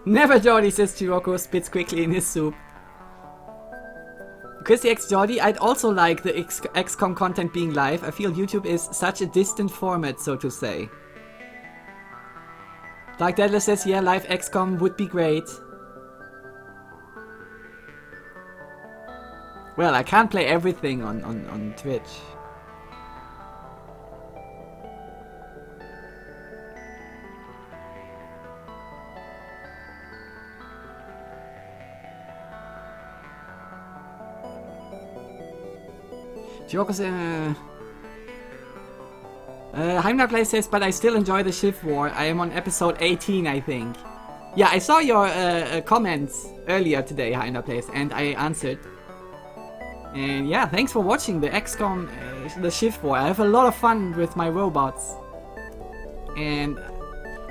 Never Jordy, says Chiroko, spits quickly in his soup. Chrissy X Jordy, I'd also like the XCOM content being live. I feel YouTube is such a distant format, so to say. Dark Deadless says, yeah, live XCOM would be great. Well, I can't play everything on Twitch. Heimdall Play says, but I still enjoy the Shift War. I am on episode 18, I think. Yeah, I saw your comments earlier today, Heimdall Plays, and I answered. And yeah, thanks for watching the XCOM, the Shift War. I have a lot of fun with my robots. And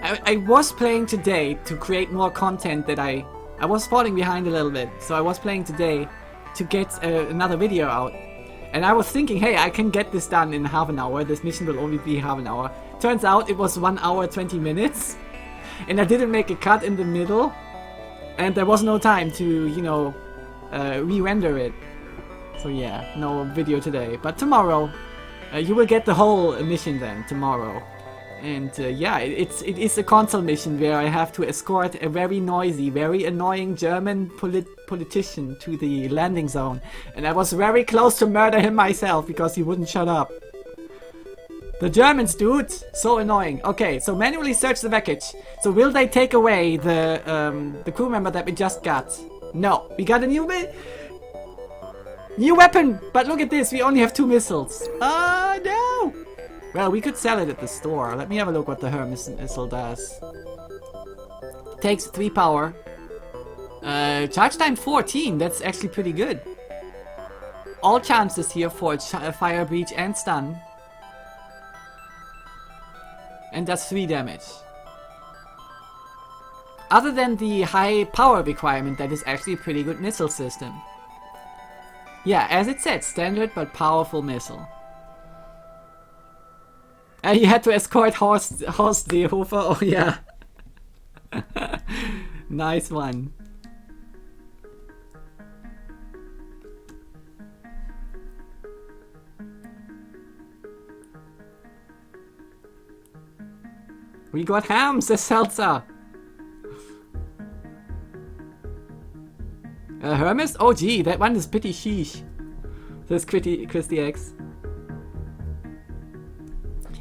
I was playing today to create more content that I was falling behind a little bit. So I was playing today to get another video out. And I was thinking, hey, I can get this done in half an hour. This mission will only be half an hour. Turns out it was 1 hour 20 minutes. And I didn't make a cut in the middle. And there was no time to, you know, re-render it. So yeah, no video today. But tomorrow, you will get the whole mission then, tomorrow. And yeah, it is a console mission where I have to escort a very noisy, very annoying German politician to the landing zone. And I was very close to murder him myself because he wouldn't shut up. The Germans, dude! So annoying. Okay, so manually search the wreckage. So will they take away the crew member that we just got? No. We got a new weapon! But look at this, we only have 2 missiles. Oh no! Well, we could sell it at the store. Let me have a look what the Hermes missile does. Takes 3 power. Charge time 14, that's actually pretty good. All chances here for fire, breach and stun. And does 3 damage. Other than the high power requirement, that is actually a pretty good missile system. Yeah, as it said, standard but powerful missile. You had to escort Horst Seehofer, oh yeah. Nice one. We got ham, says Seltzer. Hermes? Oh gee, that one is pretty sheesh. Says Christy X.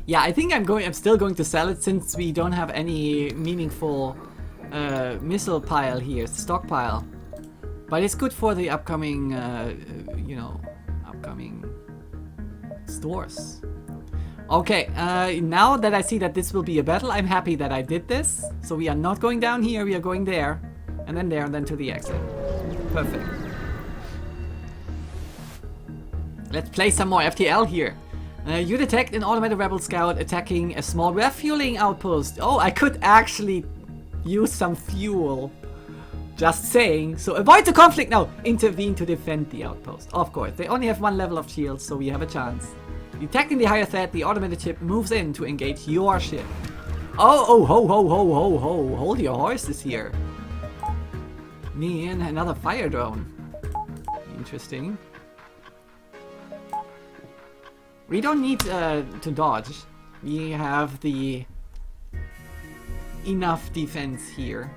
Yeah, I think I'm still going to sell it since we don't have any meaningful missile pile here, stockpile. But it's good for the upcoming, you know, upcoming stores. Okay, now that I see that this will be a battle, I'm happy that I did this. So we are not going down here, we are going there, and then to the exit. Perfect. Let's play some more FTL here. You detect an automated rebel scout attacking a small refueling outpost. Oh, I could actually use some fuel. Just saying. So avoid the conflict now. Intervene to defend the outpost. Of course, they only have 1 level of shields, so we have a chance. Detecting the higher threat, the automated ship moves in to engage your ship. Oh, ho, ho, ho, ho, ho. Hold your horses here. Me and another fire drone. Interesting. We don't need to dodge. We have the enough defense here.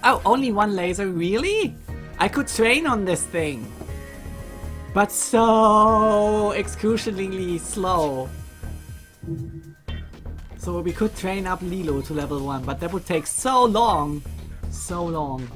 Oh, only 1 laser? Really? I could train on this thing. But so excruciatingly slow. So we could train up Lilo to level 1, but that would take so long. So long.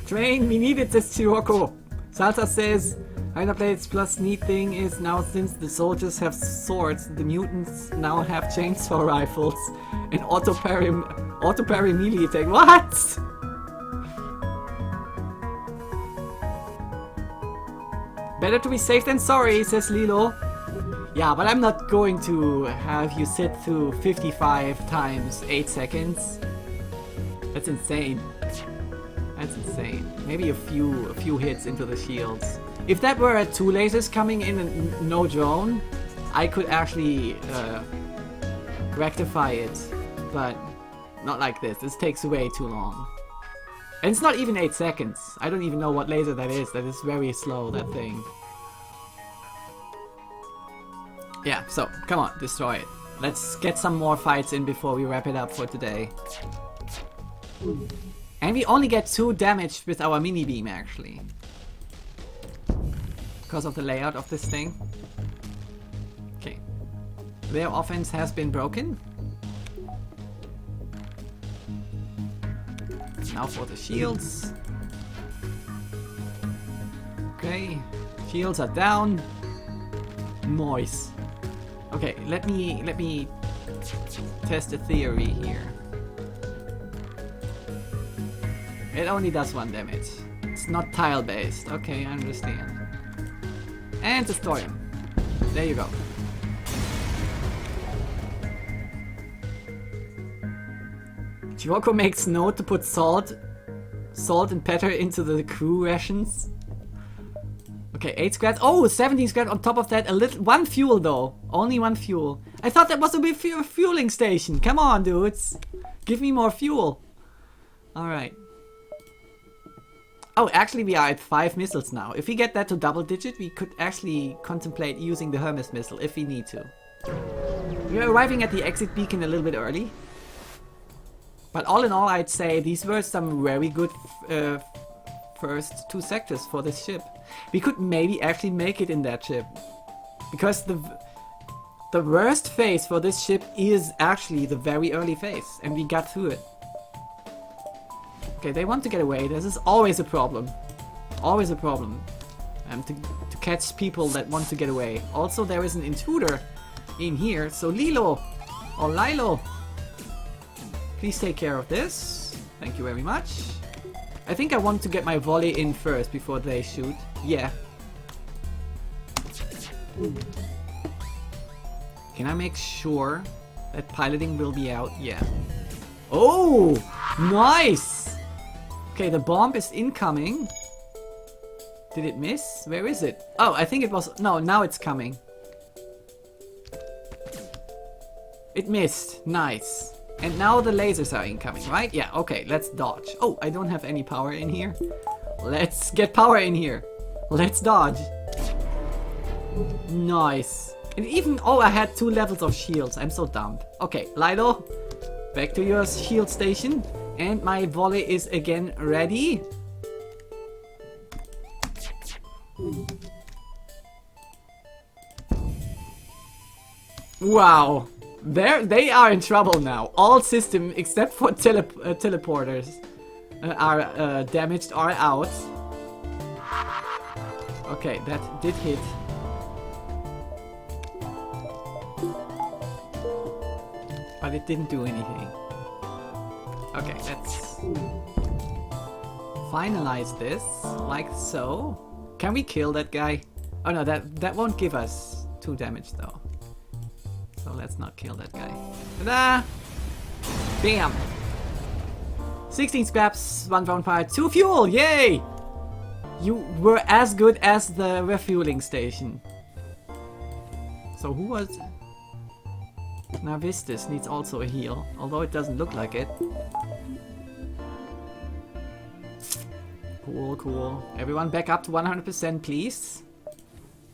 Train, we need it, says Chiroko. Salsa says, Hyderplate's plus neat thing is now since the soldiers have swords, the mutants now have chainsaw rifles and auto parry melee attack. What? Better to be safe than sorry, says Lilo. Yeah, but I'm not going to have you sit through 55 times 8 seconds. That's insane. That's insane. Maybe a few hits into the shields. If that were 2 lasers coming in and no drone, I could actually rectify it. But not like this. This takes way too long. And it's not even 8 seconds. I don't even know what laser that is. That is very slow, that thing. Yeah, so, come on, destroy it. Let's get some more fights in before we wrap it up for today. And we only get 2 damage with our mini beam, actually. Because of the layout of this thing. Okay. Their offense has been broken. Now for the shields. Okay. Shields are down. Nice. Okay, let me test a theory here. It only does 1 damage. It's not tile based. Okay, I understand. And destroy him. There you go. Chiroko makes note to put salt and pepper into the crew rations. Okay, 8 scraps. Oh, 17 scraps on top of that. 1 fuel though. Only 1 fuel. I thought that was a big fueling station. Come on, dudes. Give me more fuel. Alright. Oh, actually we are at 5 missiles now. If we get that to double digit, we could actually contemplate using the Hermes missile if we need to. We are arriving at the exit beacon a little bit early. But all in all, I'd say these were some very good first 2 sectors for this ship. We could maybe actually make it in that ship. Because the worst phase for this ship is actually the very early phase. And we got through it. Okay, they want to get away. This is always a problem. Always a problem. To catch people that want to get away. Also, there is an intruder in here. So Lilo or Lilo, please take care of this. Thank you very much. I think I want to get my volley in first before they shoot. Yeah. Can I make sure that piloting will be out? Yeah. Oh! Nice! Okay, the bomb is incoming. Did it miss? Where is it? Oh, I think it was... No, now it's coming. It missed. Nice. And now the lasers are incoming, right? Yeah, okay, let's dodge. Oh, I don't have any power in here. Let's get power in here. Let's dodge. Nice. And even... Oh, I had 2 levels of shields. I'm so dumb. Okay, Lido, back to your shield station. And my volley is again ready. Wow. They are in trouble now. All systems except for teleporters are damaged or out. Okay, that did hit. But it didn't do anything. Okay, let's finalize this like so. Can we kill that guy? Oh no, that won't give us 2 damage though. So let's not kill that guy. Ta-da! Bam! 16 scraps, 1 round fire, 2 fuel! Yay! You were as good as the refueling station. So who was... Navistus needs also a heal, although it doesn't look like it. Cool, cool. Everyone back up to 100% please.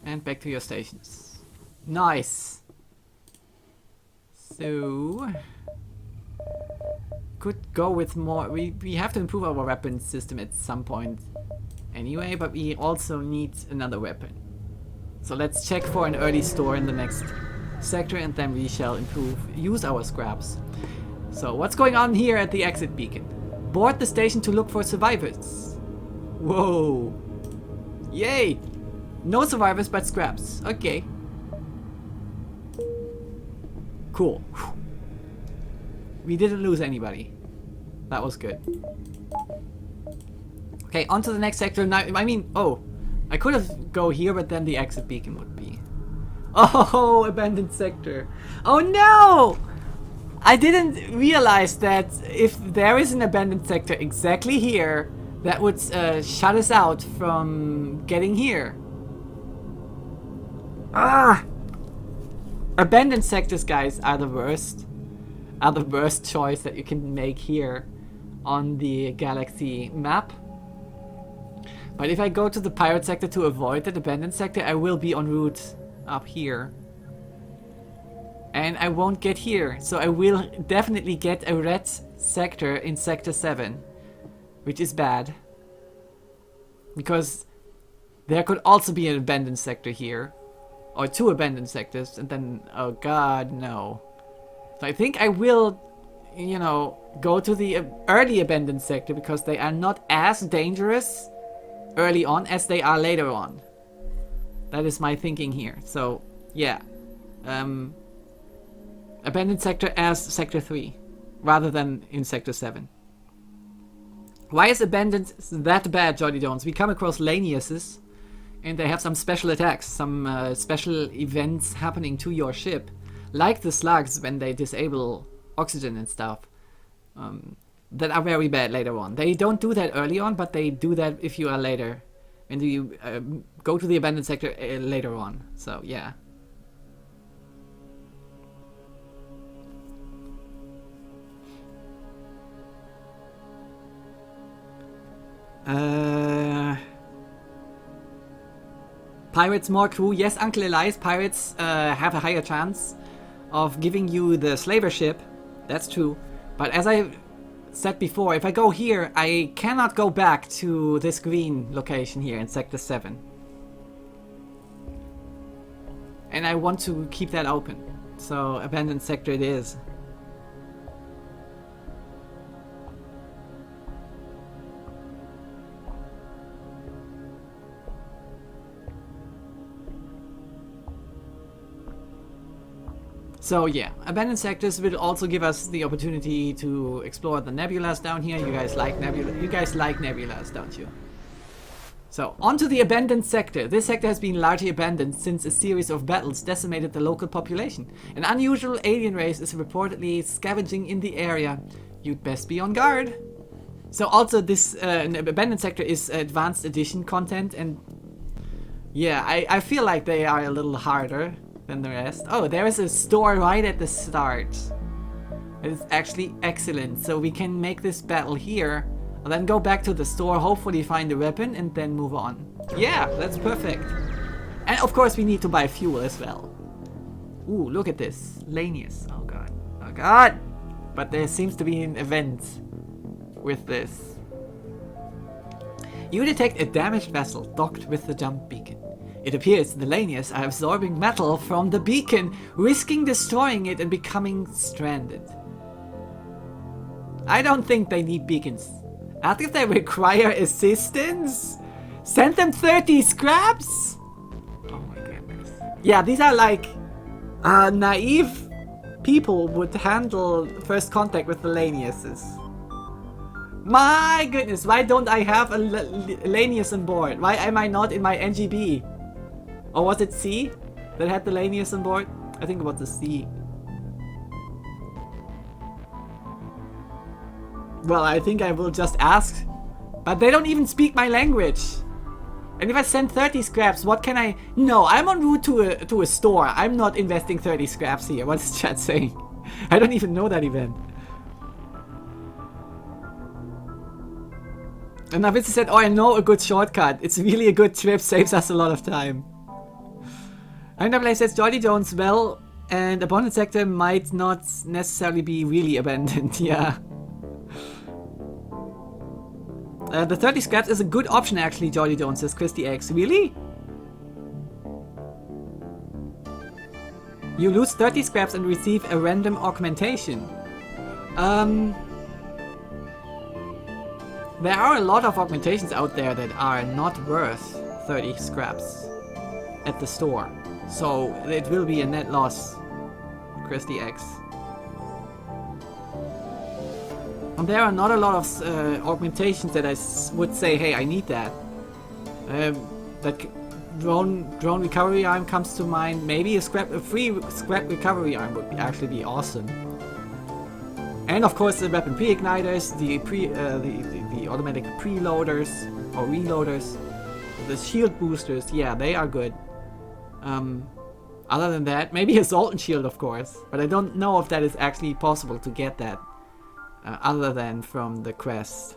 And back to your stations. Nice! So... Could go with more... We have to improve our weapon system at some point anyway, but we also need another weapon. So let's check for an early store in the next sector and then we shall use our scraps. So what's going on here at the exit beacon? Board the station to look for survivors. Whoa! Yay! No survivors but scraps. Okay. Cool. We didn't lose anybody. That was good. Okay, on to the next sector. Now, I mean, oh, I could have go here, but then the exit beacon would be. Oh, abandoned sector. Oh no! I didn't realize that if there is an abandoned sector exactly here, that would shut us out from getting here. Ah! Abandoned sectors, guys, are the worst. Are the worst choice that you can make here on the galaxy map. But if I go to the pirate sector to avoid that abandoned sector, I will be en route up here. And I won't get here, so I will definitely get a red sector in Sector 7. Which is bad. Because there could also be an abandoned sector here. Or 2 abandoned sectors, and then, oh god, no. So I think I will, you know, go to the early abandoned sector because they are not as dangerous early on as they are later on. That is my thinking here. So, yeah. Abandoned sector as Sector 3, rather than in Sector 7. Why is abandoned that bad, Jolly Jones? We come across Laniuses, and they have some special attacks, some special events happening to your ship. Like the slugs when they disable oxygen and stuff. That are very bad later on. They don't do that early on, but they do that if you are later. And you go to the abandoned sector later on. So, yeah. Pirates more crew. Yes, Uncle Elias, pirates have a higher chance of giving you the slaver ship. That's true. But as I said before, if I go here, I cannot go back to this green location here in Sector 7. And I want to keep that open. So, abandoned sector it is. So yeah, abandoned sectors will also give us the opportunity to explore the nebulas down here. You guys like nebulas, don't you? So, onto the abandoned sector. This sector has been largely abandoned since a series of battles decimated the local population. An unusual alien race is reportedly scavenging in the area. You'd best be on guard. So also this abandoned sector is advanced edition content, and yeah, I feel like they are a little harder than the rest. Oh, there is a store right at the start. It is actually excellent. So we can make this battle here, and then go back to the store, hopefully find a weapon, and then move on. Yeah, that's perfect. And of course we need to buy fuel as well. Ooh, look at this. Lanius. Oh god. Oh god! But there seems to be an event with this. You detect a damaged vessel docked with the jump beacon. It appears the Lanius are absorbing metal from the beacon, risking destroying it and becoming stranded. I don't think they need beacons. Ask if they require assistance? Send them 30 scraps? Oh my goodness. Yeah, these are like naive people would handle first contact with the Laniuses. My goodness, why don't I have a Lanius on board? Why am I not in my NGB? Or was it C that had the Lanius on board? I think it was the C. Well, I think I will just ask. But they don't even speak my language. And if I send 30 scraps, what can I... No, I'm en route to a store. I'm not investing 30 scraps here. What is chat saying? I don't even know that event. And Navitsi said, oh, I know a good shortcut. It's really a good trip, saves us a lot of time. Underplay says, Jolly Jones, well, and abandoned sector might not necessarily be really abandoned, yeah. The 30 scraps is a good option actually, Jolly Jones, says Christy X. Really? You lose 30 scraps and receive a random augmentation. There are a lot of augmentations out there that are not worth 30 scraps at the store. So it will be a net loss, Christy X. And there are not a lot of augmentations that I would say, hey, I need that. That drone recovery arm comes to mind. Maybe a free scrap recovery arm would actually be awesome. And of course the weapon pre-igniters, the automatic preloaders or reloaders, the shield boosters. Yeah, they are good. Other than that, maybe a Zoltan shield, of course, but I don't know if that is actually possible to get that other than from the quest.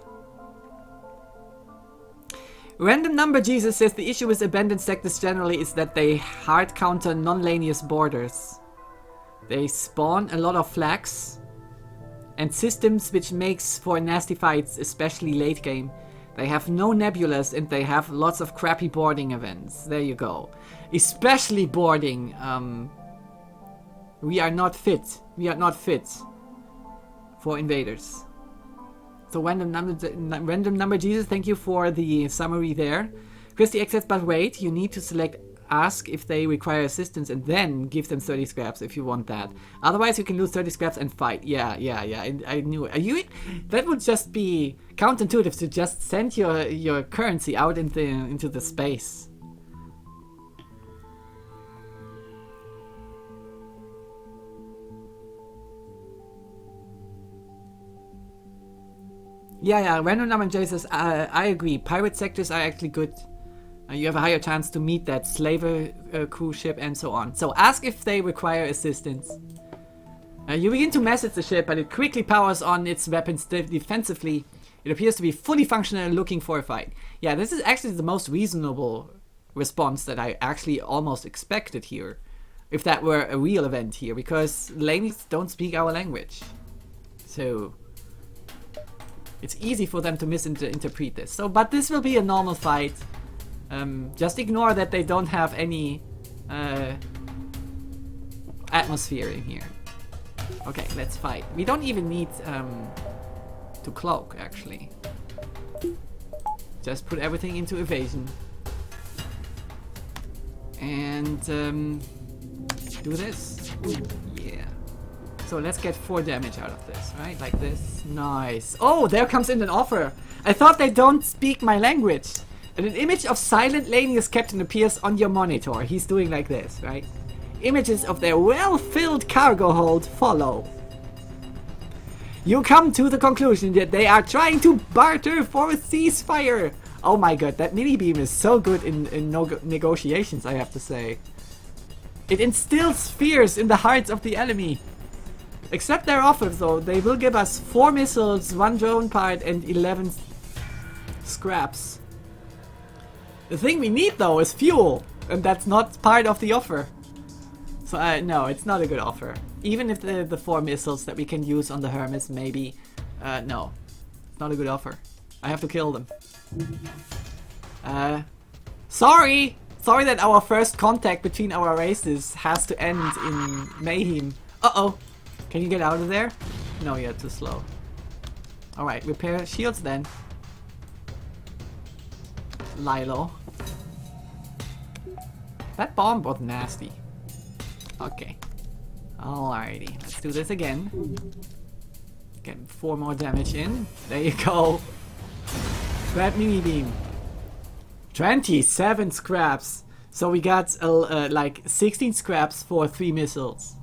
Random Number Jesus says the issue with abandoned sectors generally is that they hard counter non-linear borders. They spawn a lot of flags and systems, which makes for nasty fights, especially late game. They have no nebulas and they have lots of crappy boarding events. There you go. Especially boarding. We are not fit. We are not fit for invaders. So random number Jesus, thank you for the summary there. Christy X says, but wait, you need to select ask if they require assistance and then give them 30 scraps if you want that. Otherwise you can lose 30 scraps and fight. Yeah. I knew it. That would just be counterintuitive to just send your currency out into the space. Yeah, random number Jesus, I agree. Pirate sectors are actually good. You have a higher chance to meet that slaver cruise ship and so on. So ask if they require assistance. You begin to message the ship, but it quickly powers on its weapons defensively. It appears to be fully functional and looking for a fight. Yeah, this is actually the most reasonable response that I actually almost expected here. If that were a real event here, because ladies don't speak our language. So it's easy for them to misinterpret this. So, but this will be a normal fight. Just ignore that they don't have any atmosphere in here. Okay, let's fight. We don't even need to cloak, actually. Just put everything into evasion. And do this. Yeah. So let's get 4 damage out of this, right? Like this. Nice. Oh, there comes in an offer. I thought they don't speak my language. And an image of silent Lanius captain appears on your monitor. He's doing like this, right? Images of their well-filled cargo hold follow. You come to the conclusion that they are trying to barter for a ceasefire. Oh my god, that mini-beam is so good in negotiations, I have to say. It instills fears in the hearts of the enemy. Accept their offer though, they will give us 4 missiles, 1 drone part and 11 scraps. The thing we need though is fuel, and that's not part of the offer. So no, it's not a good offer. Even if the 4 missiles that we can use on the Hermes, maybe, no, it's not a good offer. I have to kill them. Sorry that our first contact between our races has to end in mayhem. Uh-oh. Can you get out of there? No, you're too slow. Alright, repair shields then. Lilo. That bomb was nasty. Okay. Alrighty, let's do this again. Get 4 more damage in. There you go. Grab mini beam. 27 scraps. So we got like 16 scraps for 3 missiles.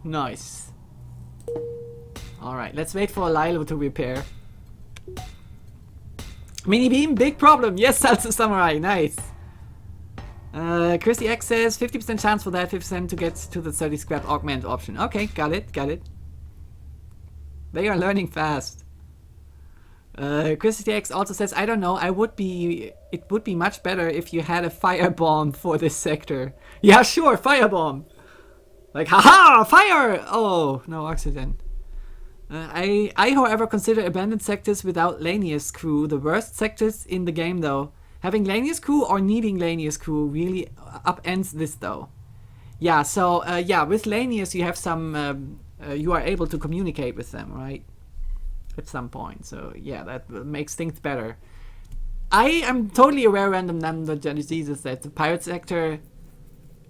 Nice. Alright, let's wait for Lilo to repair. Mini beam, big problem. Yes, Salsa Samurai, nice. Chrissy X says 50% chance for that, 50% to get to the 30 scrap augment option. Okay, got it. They are learning fast. Chrissy X also says, I don't know, it would be much better if you had a firebomb for this sector. Yeah, sure, firebomb. Like, haha, fire! Oh, no oxygen. I however consider abandoned sectors without Lanius crew the worst sectors in the game though. Having Lanius crew or needing Lanius crew really upends this though. Yeah, so yeah, with Lanius you have some, you are able to communicate with them, right? At some point, so yeah, that makes things better. I am totally aware, random number diseases, that the pirate sector,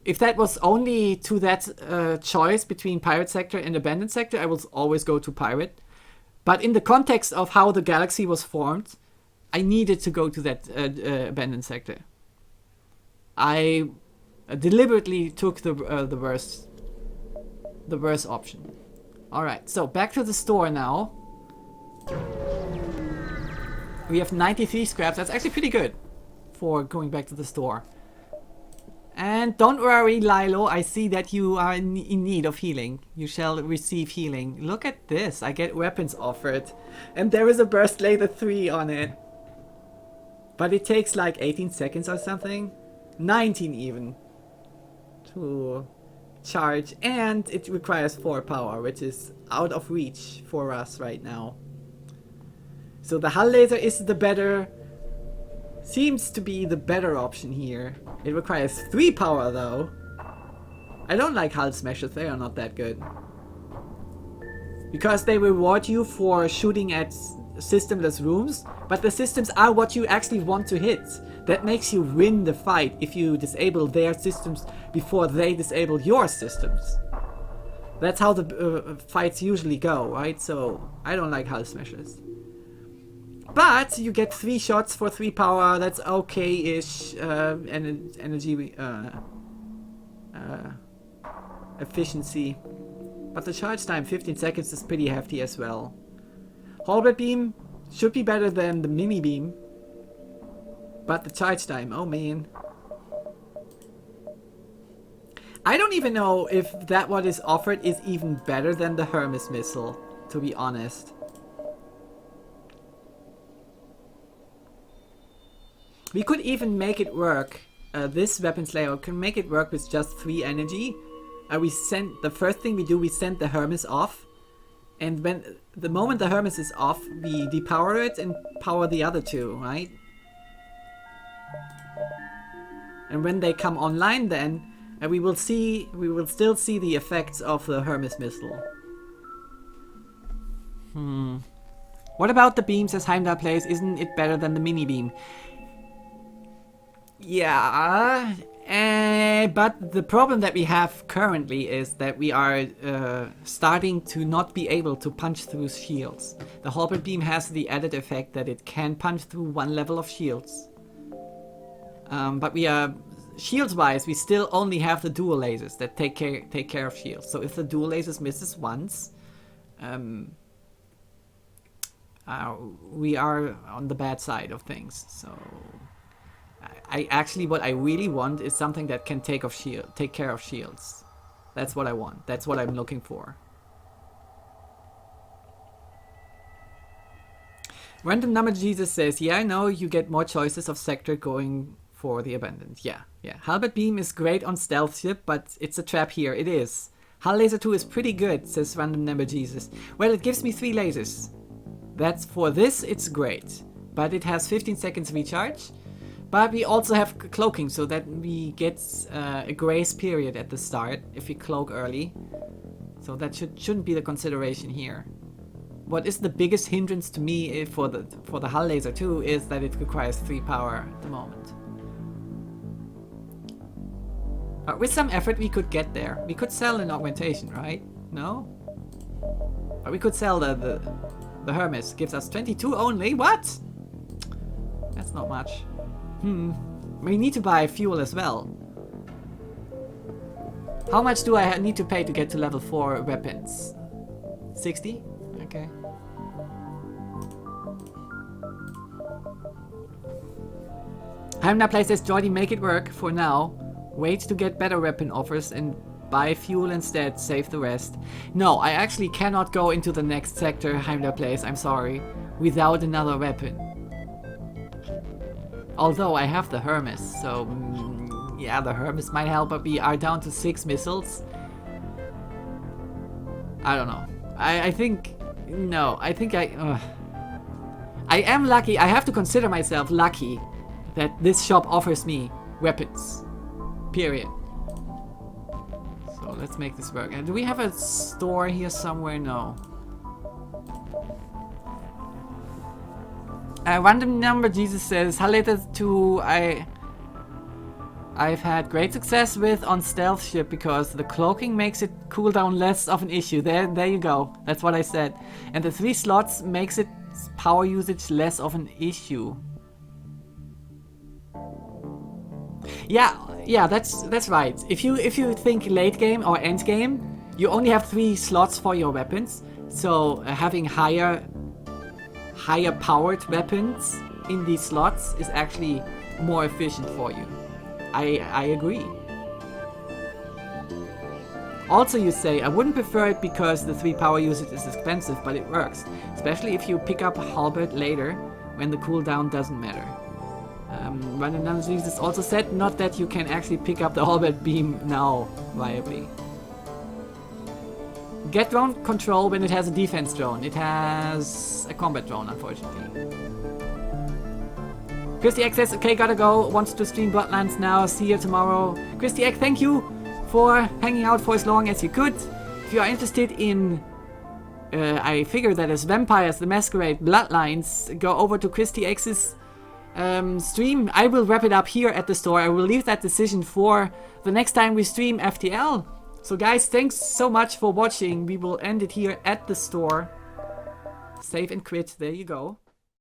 if that was only to that choice between pirate sector and abandoned sector, I will always go to pirate. But in the context of how the galaxy was formed, I needed to go to that abandoned sector. I deliberately took the worst option. All right, so back to the store now. We have 93 scraps. That's actually pretty good for going back to the store. And don't worry, Lilo, I see that you are in need of healing. You shall receive healing. Look at this. I get weapons offered. And there is a burst laser 3 on it. But it takes like 18 seconds or something. 19 even. To charge. And it requires 4 power, which is out of reach for us right now. So the hull laser is the better... Seems to be the better option here. It requires 3 power though. I don't like hull smashes, they are not that good. Because they reward you for shooting at systemless rooms, but the systems are what you actually want to hit. That makes you win the fight if you disable their systems before they disable your systems. That's how the fights usually go, right? So I don't like hull smashes. But you get 3 shots for 3 power. That's okay-ish energy efficiency. But the charge time, 15 seconds, is pretty hefty as well. Halberd beam should be better than the mini beam. But the charge time, oh man. I don't even know if that what is offered is even better than the Hermes missile, to be honest. We could even make it work. This weapon slayer can make it work with just 3 energy. The first thing we do, we send the Hermes off. And when the moment the Hermes is off, we depower it and power the other 2, right? And when they come online then, we will still see the effects of the Hermes missile. What about the beams as Heimdall plays? Isn't it better than the mini beam? Yeah, but the problem that we have currently is that we are starting to not be able to punch through shields. The halberd beam has the added effect that it can punch through 1 level of shields. But we are, shields-wise, we still only have the dual lasers that take care of shields. So if the dual lasers misses once, we are on the bad side of things. So what I really want is something that can take care of shields. That's what I want. That's what I'm looking for. Random Number Jesus says, yeah, I know you get more choices of sector going for the abandoned. Yeah. Halberd beam is great on stealth ship, but it's a trap here. It is. Hull laser 2 is pretty good, says Random Number Jesus. Well, it gives me 3 lasers. That's for this, it's great. But it has 15 seconds recharge. But we also have cloaking, so that we get a grace period at the start if we cloak early. So that shouldn't be the consideration here. What is the biggest hindrance to me for the hull laser 2 is that it requires 3 power at the moment. But with some effort we could get there. We could sell an augmentation, right? No? But we could sell the Hermes. Gives us 22 only. What? That's not much. We need to buy fuel as well. How much do I need to pay to get to level 4 weapons? 60? Okay. Heimdall Play says, Jordy, make it work for now. Wait to get better weapon offers and buy fuel instead, save the rest. No, I actually cannot go into the next sector, Heimdall Plays, I'm sorry, without another weapon. Although I have the Hermes, so yeah, the Hermes might help, but we are down to 6 missiles. I don't know. I think I am lucky. I have to consider myself lucky that this shop offers me weapons. Period. So let's make this work. And do we have a store here somewhere? No. Random Number Jesus says, Halater 2 I've had great success with on stealth ship because the cloaking makes it cooldown less of an issue. There you go. That's what I said. And the 3 slots makes its power usage less of an issue. Yeah, that's right. If you think late game or end game, you only have 3 slots for your weapons. So having higher powered weapons in these slots is actually more efficient for you. I agree. Also, you say, I wouldn't prefer it because the 3 power usage is expensive, but it works. Especially if you pick up a halberd later, when the cooldown doesn't matter. Random is also said, not that you can actually pick up the halberd beam now, viably. Get drone control when it has a defense drone. It has a combat drone, unfortunately. Christy X says, okay, gotta go. Wants to stream Bloodlines now. See you tomorrow. Christy X, thank you for hanging out for as long as you could. If you are interested in, I figure that as Vampires the Masquerade Bloodlines, go over to Christy X's stream. I will wrap it up here at the store. I will leave that decision for the next time we stream FTL. So guys, thanks so much for watching. We will end it here at the store. Save and quit. There you go.